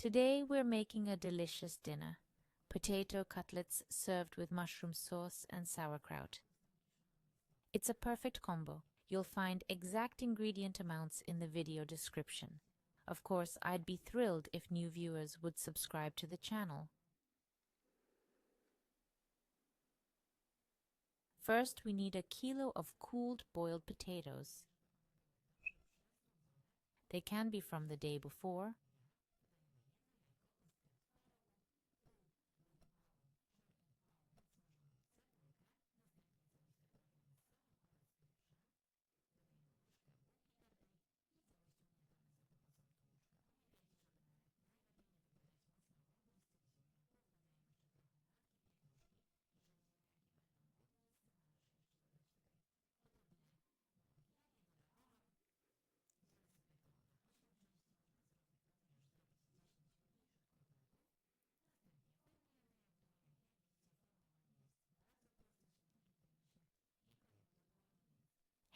Today we're making a delicious dinner. Potato cutlets served with mushroom sauce and sauerkraut. It's a perfect combo. You'll find exact ingredient amounts in the video description. Of course, I'd be thrilled if new viewers would subscribe to the channel. First, we need a kilo of cooled boiled potatoes. They can be from the day before.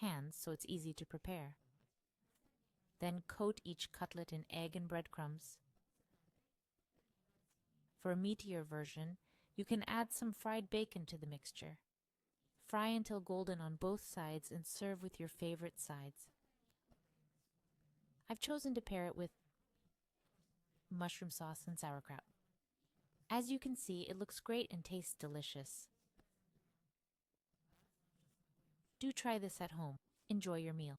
Hands so it's easy to prepare. Then coat each cutlet in egg and breadcrumbs. For a meatier version, you can add some fried bacon to the mixture. Fry until golden on both sides and serve with your favorite sides. I've chosen to pair it with mushroom sauce and sauerkraut. As you can see, it looks great and tastes delicious. Do try this at home. Enjoy your meal.